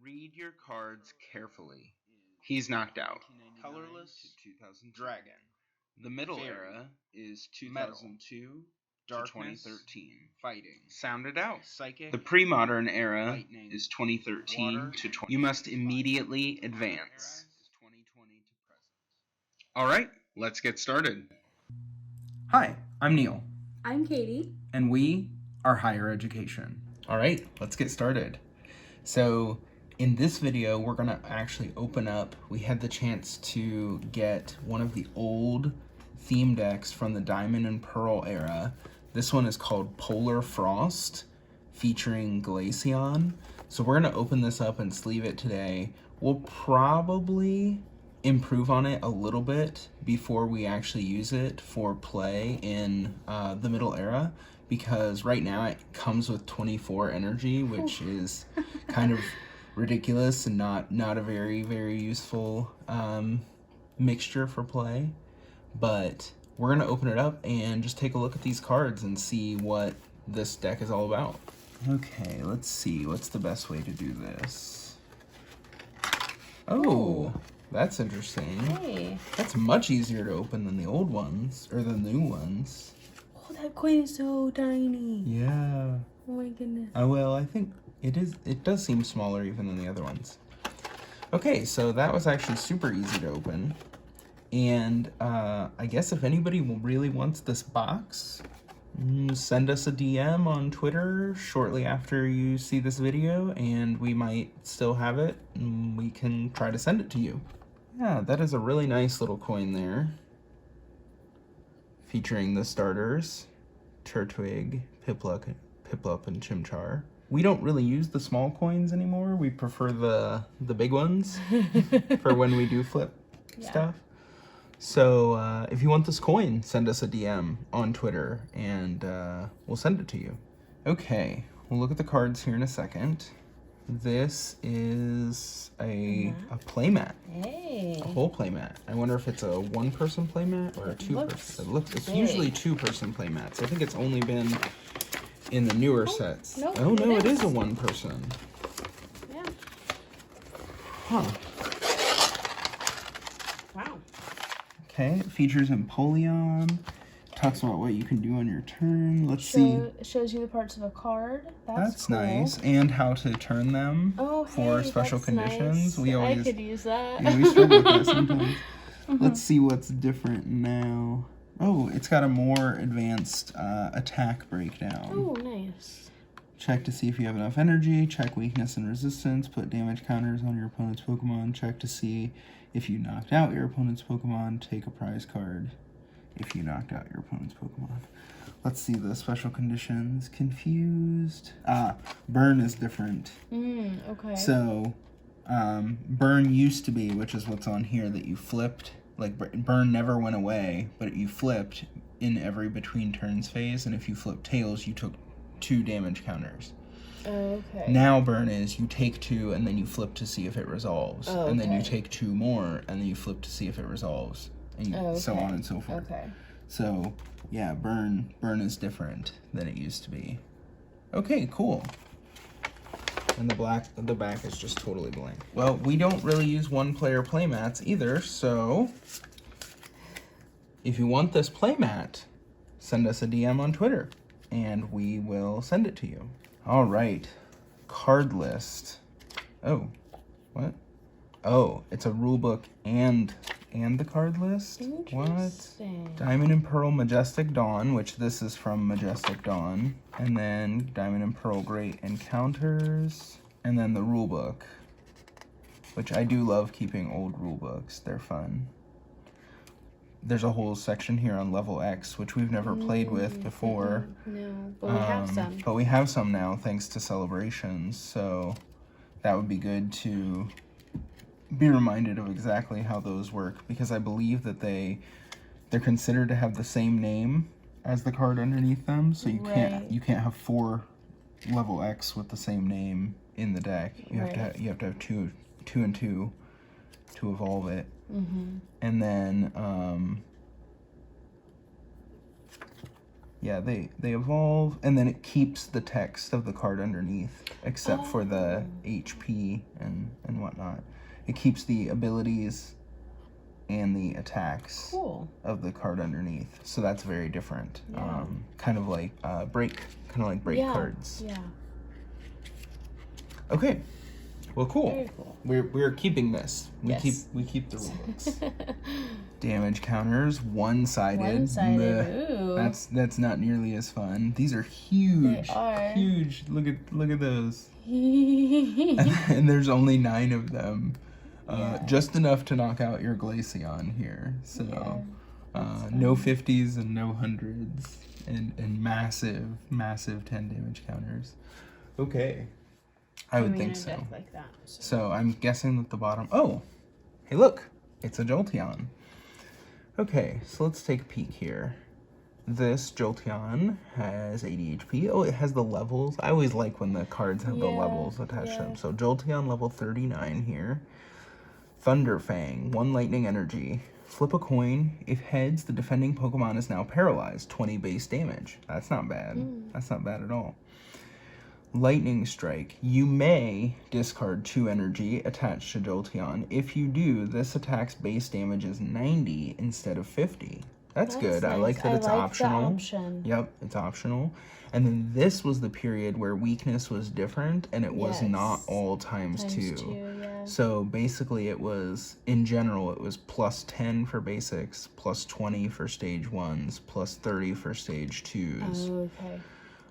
Read your cards carefully. He's knocked out. Colorless, 2000 Dragon. The Middle Era is 2002 to 2013. Fighting. Sound it out. Psychic. The Pre-Modern Era Lightning. Is 2013 Water. To 20. You must immediately advance. 2020 to present. All right, let's get started. Hi, I'm Neil. I'm Katie. And we are Higher Education. All right, let's get started. So in this video, we're gonna actually open up, we had the chance to get one of the old theme decks from the Diamond and Pearl era. This one is called Polar Frost, featuring Glaceon. So we're gonna open this up and sleeve it today. We'll probably improve on it a little bit before we actually use it for play in the Middle Era, because right now it comes with 24 energy, which is kind of ridiculous and not a very useful mixture for play. But we're gonna open it up and just take a look at these cards and see what this deck is all about. Okay, let's see, what's the best way to do this? Oh, that's interesting. Hey. That's much easier to open than the old ones, or the new ones. Oh, that coin is so tiny. Yeah. Oh my goodness. Well, I think it does seem smaller even than the other ones. Okay, so that was actually super easy to open. And I guess if anybody really wants this box, send us a DM on Twitter shortly after you see this video, and we might still have it, and we can try to send it to you. Yeah, that is a really nice little coin there, featuring the starters, Turtwig, Piplup, and Chimchar. We don't really use the small coins anymore. We prefer the big ones for when we do flip stuff. So if you want this coin, send us a DM on Twitter, and we'll send it to you. Okay, we'll look at the cards here in a second. This is a playmat. Hey. A whole playmat. I wonder if it's a one-person playmat or a two-person. It's usually two-person playmats. I think it's only been in the newer sets. Nope, oh no, it is a one-person. Yeah. Huh. Wow. Okay, it features Empoleon. Talks about what you can do on your turn. Let's see. It shows you the parts of a card. That's cool. Nice. And how to turn them for special conditions. Nice. I could use that. Yeah, we struggle with that sometimes. Let's see what's different now. Oh, it's got a more advanced attack breakdown. Oh, nice. Check to see if you have enough energy. Check weakness and resistance. Put damage counters on your opponent's Pokemon. Check to see if you knocked out your opponent's Pokemon. Take a prize card if you knocked out your opponent's Pokemon. Let's see the special conditions. Confused. Burn is different. Okay. So, burn used to be, which is what's on here, that you flipped. Like, burn never went away, but you flipped in every between turns phase, and if you flipped tails, you took 2 damage counters. Okay. Now burn is you take 2 and then you flip to see if it resolves. Okay. And then you take 2 more and then you flip to see if it resolves. And so on and so forth. Okay. So yeah, burn is different than it used to be. Okay, cool. And the back is just totally blank. Well, we don't really use one-player playmats either, so if you want this playmat, send us a DM on Twitter, and we will send it to you. All right, card list. Oh, what? Oh, it's a rule book and the card list? Interesting. What? Diamond and Pearl Majestic Dawn, which this is from Majestic Dawn. And then Diamond and Pearl Great Encounters. And then the rule book, which I do love keeping old rule books. They're fun. There's a whole section here on level X, which we've never played with before. No, but we have some. But we have some now, thanks to Celebrations. So that would be good to be reminded of exactly how those work, because I believe that they're considered to have the same name as the card underneath them, so you can't have 4 level X with the same name in the deck. You have to have two and two to evolve it. And then Yeah, they evolve, and then it keeps the text of the card underneath, except for the HP and whatnot. It keeps the abilities and the attacks of the card underneath. So that's very different. Yeah. Kind of like break cards. Yeah. Okay. Well, cool. Very cool. We're keeping this. We keep the rulebooks. Damage counters, one-sided. One-sided. Ooh. That's not nearly as fun. These are huge. They are. Huge. Look at those. And there's only 9 of them. Just enough to knock out your Glaceon here. So no 50s and no 100s and massive 10 damage counters. Okay. I would think so. Like that, so I'm guessing that the bottom... Oh! Hey, look! It's a Jolteon. Okay, so let's take a peek here. This Jolteon has 80 HP. Oh, it has the levels. I always like when the cards have the levels attached to them. So Jolteon level 39 here. Thunderfang, 1 lightning energy. Flip a coin. If heads, the defending Pokemon is now paralyzed. 20 base damage. That's not bad. That's not bad at all. Lightning Strike. You may discard 2 energy attached to Jolteon. If you do, this attack's base damage is 90 instead of 50. That's good. Nice. I like that it's optional. Yep, it's optional. And then this was the period where weakness was different, and it was not all times 2. So basically it was, in general, it was plus 10 for basics, plus 20 for stage 1s, plus 30 for stage 2s. Oh, okay.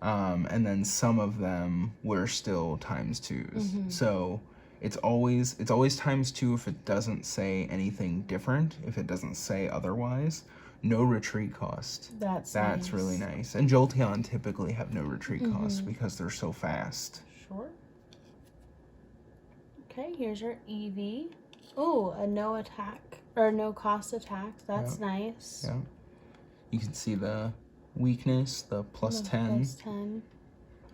And then some of them were still times 2s. So it's always times 2 if it doesn't say anything different, if it doesn't say otherwise. No retreat cost. That's nice. Really nice. And Jolteon typically have no retreat cost because they're so fast. Sure. Okay, here's your Eevee. Oh, a no attack or no cost attack. That's nice. Yeah. You can see the weakness, the plus 10. Plus 10.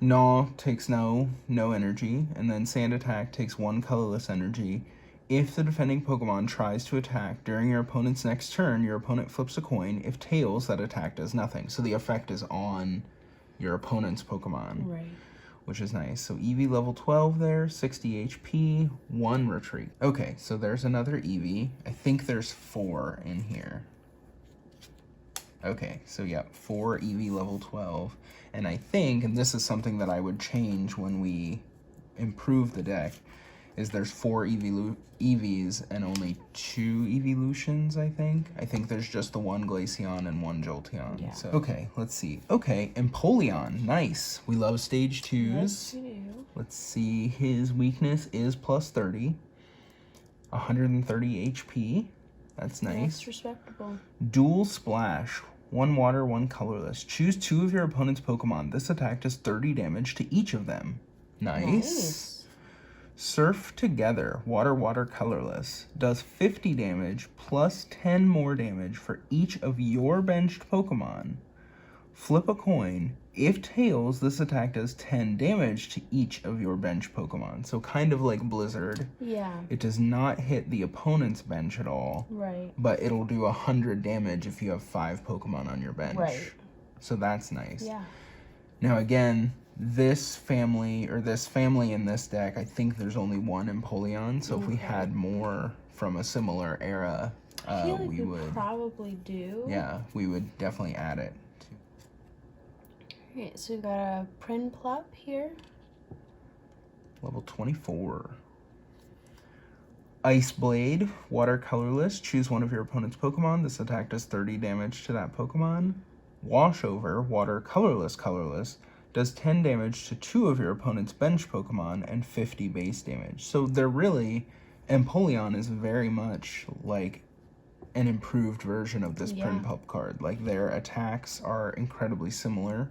Gnaw takes no energy, and then Sand Attack takes 1 colorless energy. If the defending Pokemon tries to attack during your opponent's next turn, your opponent flips a coin. If tails, that attack does nothing. So the effect is on your opponent's Pokemon. Right. Which is nice. So Eevee level 12 there, 60 HP, 1 retreat. Okay, so there's another Eevee. I think there's 4 in here. Okay, so yeah, 4 Eevee level 12. And I think, and this is something that I would change when we improve the deck, is there's 4 Eevees and only 2 Eeveelutions, I think. I think there's just the 1 Glaceon and 1 Jolteon. Yeah. So, okay, let's see. Okay, Empoleon, nice. We love stage 2s. Yes, we do. Let's see, his weakness is plus 30. 130 HP. That's nice. That's respectable. Dual Splash. 1 water, 1 colorless. Choose 2 of your opponent's Pokemon. This attack does 30 damage to each of them. Nice. Surf Together, water, colorless, does 50 damage plus 10 more damage for each of your benched Pokemon. Flip a coin. If tails, this attack does 10 damage to each of your bench Pokemon. So kind of like Blizzard. Yeah. It does not hit the opponent's bench at all. Right. But it'll do 100 damage if you have 5 Pokemon on your bench. Right. So that's nice. Yeah. Now again, this family in this deck, I think there's only 1 Empoleon. So if we had more from a similar era, I feel like we would probably do. Yeah, we would definitely add it. Alright, so we've got a Piplup here. Level 24. Iceblade, water colorless. Choose 1 of your opponent's Pokemon. This attack does 30 damage to that Pokemon. Washover, water colorless, does 10 damage to 2 of your opponent's bench Pokemon and 50 base damage. So they're really, Empoleon is very much like an improved version of this Piplup card. Like their attacks are incredibly similar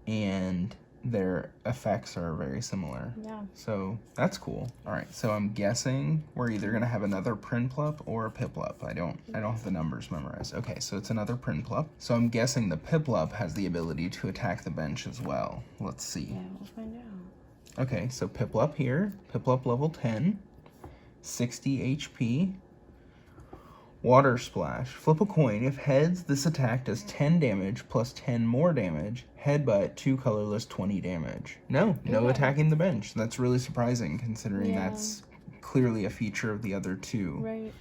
and their effects are very similar. Yeah. So that's cool. All right, so I'm guessing we're either gonna have another Piplup or a Piplup. I don't have the numbers memorized. Okay, so it's another Piplup. So I'm guessing the Piplup has the ability to attack the bench as well. Let's see. Yeah, we'll find out. Okay, so Piplup here. Piplup level 10, 60 HP. Water Splash. Flip a coin. If heads, this attack does 10 damage plus 10 more damage. Headbutt, 2 colorless, 20 damage. No attacking the bench. That's really surprising considering that's clearly a feature of the other two. Right.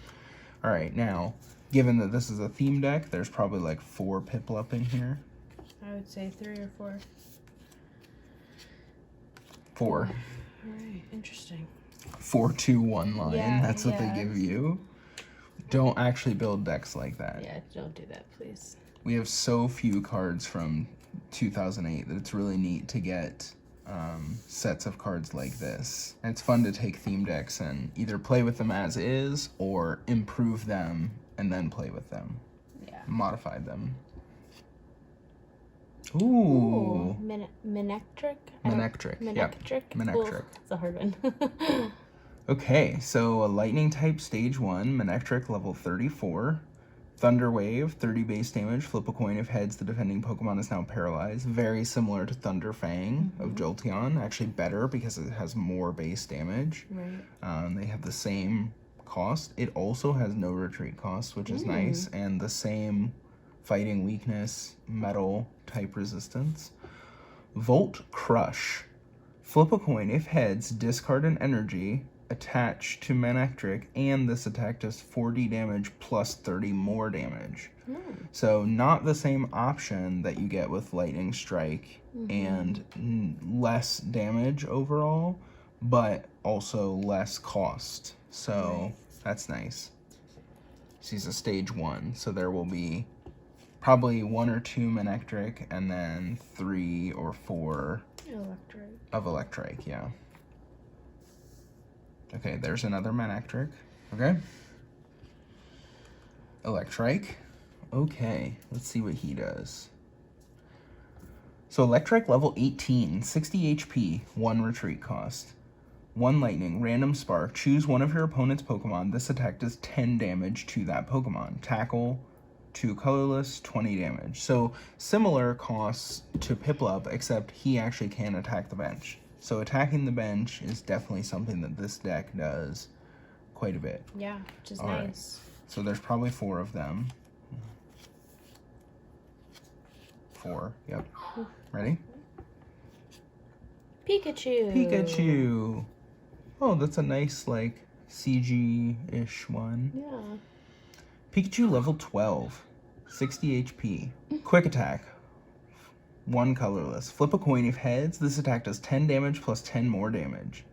All right, now, given that this is a theme deck, there's probably like 4 Piplup in here. I would say 3 or 4. 4. All right, interesting. 4-2-1 line. Yeah, That's what they give you. Don't actually build decks like that. Yeah, don't do that, please. We have so few cards from 2008 that it's really neat to get sets of cards like this. And it's fun to take theme decks and either play with them as is or improve them and then play with them. Yeah. Modify them. Ooh. Manectric? Manectric. Manectric? Yep. Manectric. That's a hard one. Okay, so a lightning type stage 1, Manectric level 34. Thunder Wave, 30 base damage. Flip a coin. If heads, the defending Pokemon is now paralyzed. Very similar to Thunder Fang of Jolteon. Actually better because it has more base damage. Right. They have the same cost. It also has no retreat cost, which is nice. And the same fighting weakness, metal type resistance. Volt Crush. Flip a coin. If heads, discard an energy attached to Manectric, and this attack does 40 damage plus 30 more damage. So not the same option that you get with Lightning Strike and less damage overall, but also less cost. So that's nice. She's a stage 1, so there will be probably 1 or 2 Manectric and then 3 or 4 of Electric, yeah. Okay, there's another Manectric. Okay. Electric. Okay, let's see what he does. So Electric level 18, 60 HP, 1 retreat cost. 1 lightning, random spark. Choose one of your opponent's Pokemon. This attack does 10 damage to that Pokemon. Tackle, 2 colorless, 20 damage. So similar costs to Piplup, except he actually can attack the bench. So attacking the bench is definitely something that this deck does quite a bit. Yeah, which is All nice. Right. So there's probably 4 of them. 4, yep. Ready? Pikachu. Pikachu. Oh, that's a nice, like, CG-ish one. Yeah. Pikachu level 12, 60 HP. Quick attack. 1 colorless. Flip a coin. If heads, this attack does 10 damage plus 10 more damage.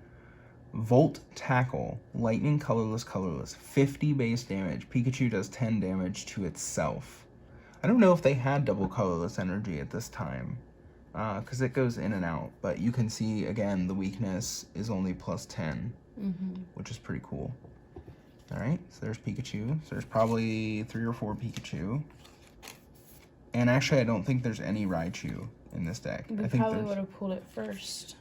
Volt Tackle. Lightning, colorless, colorless. 50 base damage. Pikachu does 10 damage to itself. I don't know if they had double colorless energy at this time, because it goes in and out. But you can see, again, the weakness is only plus 10, which is pretty cool. All right, so there's Pikachu. So there's probably 3 or 4 Pikachu. And actually, I don't think there's any Raichu in this deck. We I think probably would have pulled it first.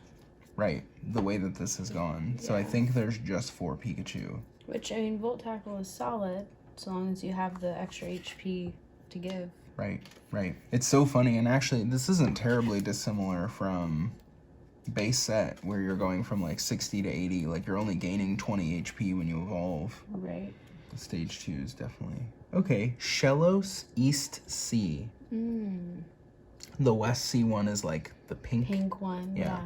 Right, the way that this has gone. Yeah. So I think there's just 4 Pikachu. Which, I mean, Volt Tackle is solid, so long as you have the extra HP to give. Right, right. It's so funny, and actually, this isn't terribly dissimilar from base set, where you're going from like 60 to 80. Like, you're only gaining 20 HP when you evolve. Right. The stage 2 is definitely... Okay, Shellos East Sea. The West Sea one is like the pink one, yeah.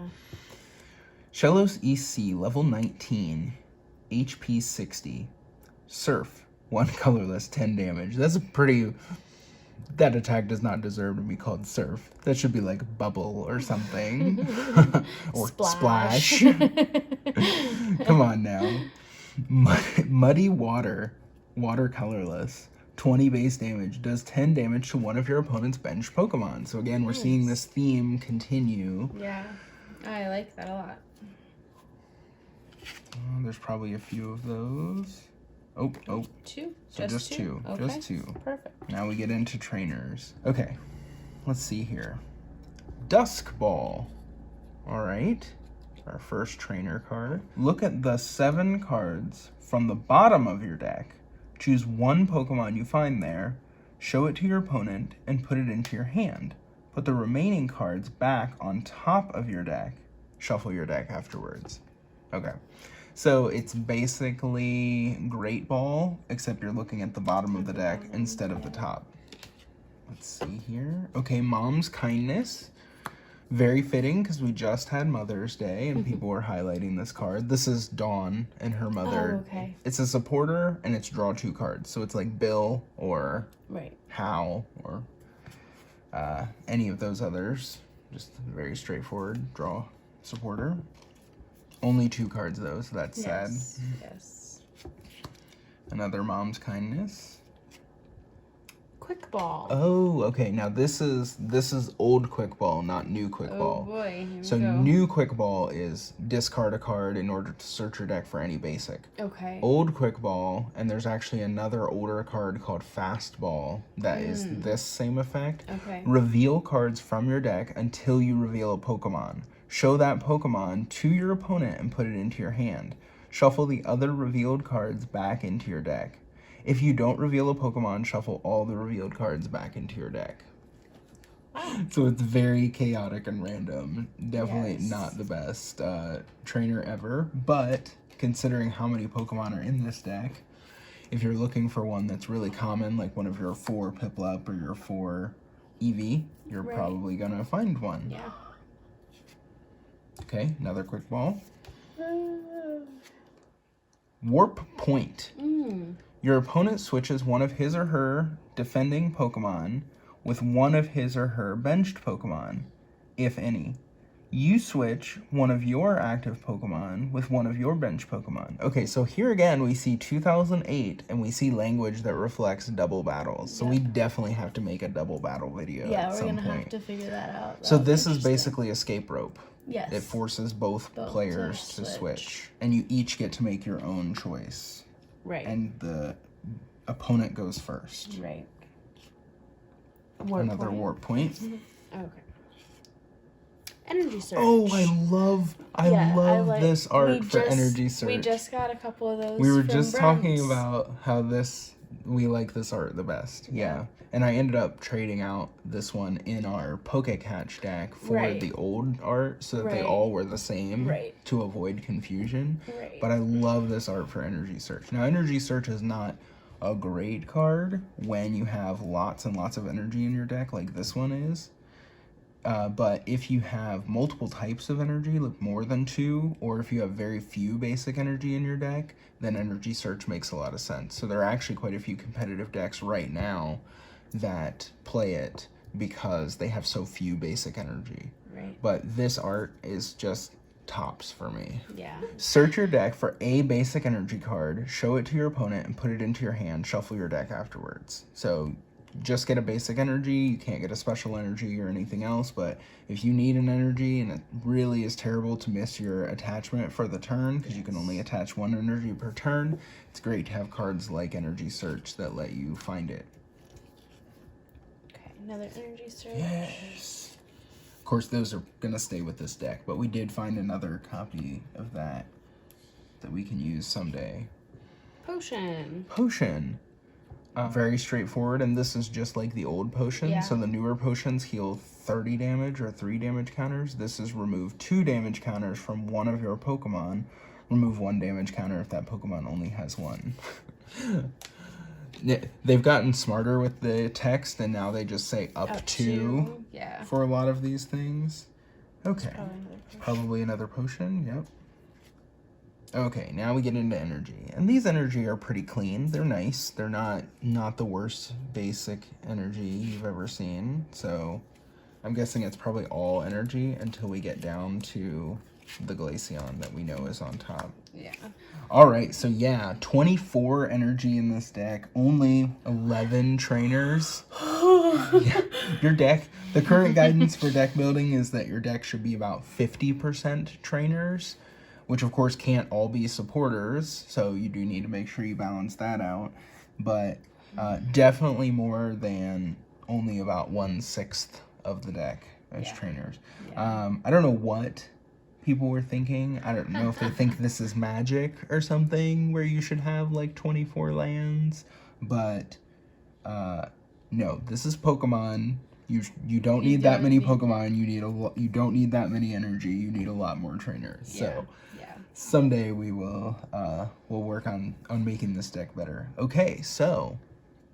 Shellos East Sea, level 19, HP 60. Surf, 1 colorless, 10 damage. That's a pretty... That attack does not deserve to be called Surf. That should be like Bubble or something. Or Splash. Come on now. Muddy Water, water colorless. 20 base damage, does 10 damage to one of your opponent's bench Pokemon. So again, we're seeing this theme continue. Yeah, I like that a lot. There's probably a few of those. Oh. 2? So just two. Okay. Just 2. Perfect. Now we get into trainers. Okay, let's see here. Dusk Ball. All right, our first trainer card. Look at the 7 cards from the bottom of your deck. Choose 1 Pokemon you find there, show it to your opponent, and put it into your hand. Put the remaining cards back on top of your deck. Shuffle your deck afterwards. Okay, So it's basically Great Ball, except you're looking at the bottom of the deck instead of the top. Let's see here. Okay, Mom's Kindness. Very fitting because we just had Mother's Day and people were highlighting this card. This is Dawn and her mother. Oh, okay. It's a supporter and it's draw 2 cards. So it's like Bill or Hal or any of those others. Just very straightforward draw supporter. Only 2 cards though, so that's sad. Yes. Another Mom's Kindness. Quick Ball. Oh, okay. Now this is old Quick Ball, not new Quick Ball. Oh boy. So new Quick Ball is discard a card in order to search your deck for any basic. Okay. Old Quick Ball, and there's actually another older card called Fast Ball that is this same effect. Okay. Reveal cards from your deck until you reveal a Pokemon. Show that Pokemon to your opponent and put it into your hand. Shuffle the other revealed cards back into your deck. If you don't reveal a Pokemon, shuffle all the revealed cards back into your deck. So it's very chaotic and random. Definitely not the best trainer ever, but considering how many Pokemon are in this deck, if you're looking for one that's really common, like one of your 4 Piplup or your 4 Eevee, you're probably gonna find one. Yeah. Okay, another Quick Ball. Warp Point. Your opponent switches one of his or her defending Pokemon with one of his or her benched Pokemon, if any. You switch one of your active Pokemon with one of your bench Pokemon. Okay, so here again we see 2008 and we see language that reflects double battles. So we definitely have to make a double battle video at some point. Yeah, we're gonna have to figure that out. So this is basically escape rope. Yes. It forces both players to switch. And you each get to make your own choice. Right. And the opponent goes first. Right. Another warp point. Okay. Energy Search. Oh, I love this art for Energy Search. We just got a couple of those. We were just talking about how we like this art the best. Yeah. And I ended up trading out this one in our Pokecatch deck for the old art so that they all were the same to avoid confusion. But I love this art for Energy Search. Now, Energy Search is not a great card when you have lots and lots of energy in your deck like this one is. But if you have multiple types of energy, like more than 2, or if you have very few basic energy in your deck, then Energy Search makes a lot of sense. So there are actually quite a few competitive decks right now that play it because they have so few basic energy. Right. But this art is just tops for me. Yeah. Search your deck for a basic energy card, show it to your opponent, and put it into your hand. Shuffle your deck afterwards. So just get a basic energy. You can't get a special energy or anything else, but if you need an energy and it really is terrible to miss your attachment for the turn because you can only attach 1 energy per turn, it's great to have cards like Energy Search that let you find it. Okay, another Energy Search. Yes. Of course, those are going to stay with this deck, but we did find another copy of that we can use someday. Potion. Very straightforward, and this is just like the old potion. Yeah. So the newer potions heal 30 damage or 3 damage counters. This is remove 2 damage counters from one of your Pokemon. Remove 1 damage counter if that Pokemon only has 1. They've gotten smarter with the text, and now they just say up to for a lot of these things. Okay. Probably another potion, yep. Okay, now we get into energy. And these energy are pretty clean. They're nice. They're not the worst basic energy you've ever seen. So I'm guessing it's probably all energy until we get down to the Glaceon that we know is on top. Yeah. All right, so yeah, 24 energy in this deck. Only 11 trainers. Yeah, your deck, the current guidance for deck building is that your deck should be about 50% trainers, which of course can't all be supporters, so you do need to make sure you balance that out. But definitely more than only about 1/6 of the deck as trainers. Yeah. I don't know what people were thinking. I don't know if they think this is Magic or something where you should have like 24 lands, but no, this is Pokemon. You don't need that many Pokemon. You don't need that many energy. You need a lot more trainers. Yeah. So Someday we will we'll work on making this deck better. Okay, so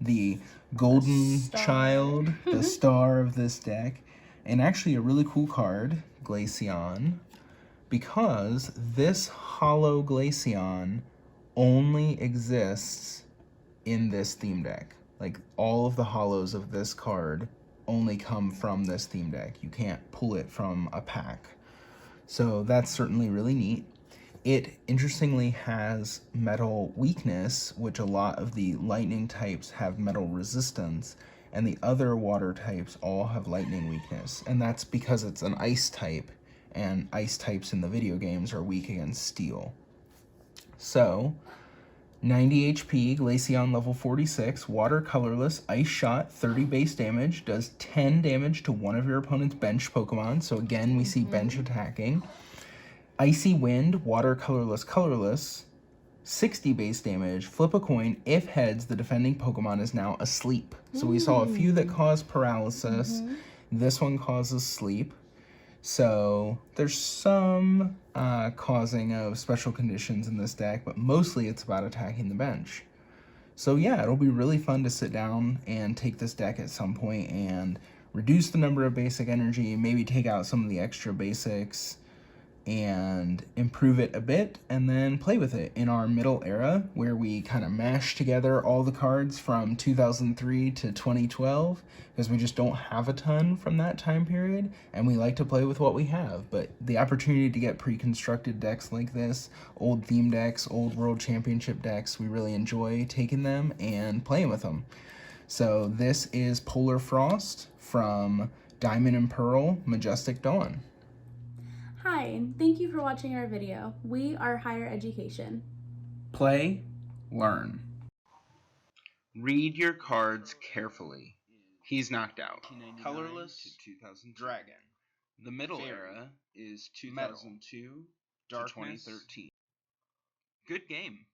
the golden child, the star of this deck, and actually a really cool card, Glaceon, because this hollow Glaceon only exists in this theme deck. Like, all of the hollows of this card only come from this theme deck. You can't pull it from a pack. So that's certainly really neat. It interestingly has metal weakness, which a lot of the lightning types have metal resistance, and the other water types all have lightning weakness. And that's because it's an ice type, and ice types in the video games are weak against steel. So, 90 HP, Glaceon level 46, water colorless, ice shot, 30 base damage, does 10 damage to one of your opponent's bench Pokemon. So again, we see bench attacking. Icy Wind, water colorless, 60 base damage, flip a coin. If heads, the defending Pokemon is now asleep. So we saw a few that cause paralysis. This one causes sleep. So there's some causing of special conditions in this deck, but mostly it's about attacking the bench. So yeah, it'll be really fun to sit down and take this deck at some point and reduce the number of basic energy, maybe take out some of the extra basics, and improve it a bit, and then play with it in our middle era where we kind of mash together all the cards from 2003 to 2012, because we just don't have a ton from that time period, and we like to play with what we have. But the opportunity to get pre-constructed decks like this, old theme decks, old World Championship decks, we really enjoy taking them and playing with them. So this is Polar Frost from Diamond and Pearl Majestic Dawn. Hi, and thank you for watching our video. We are higher education. Play, learn. Read your cards carefully. He's knocked out. Colorless, Dragon. The middle era is 2002 to 2013. Good game.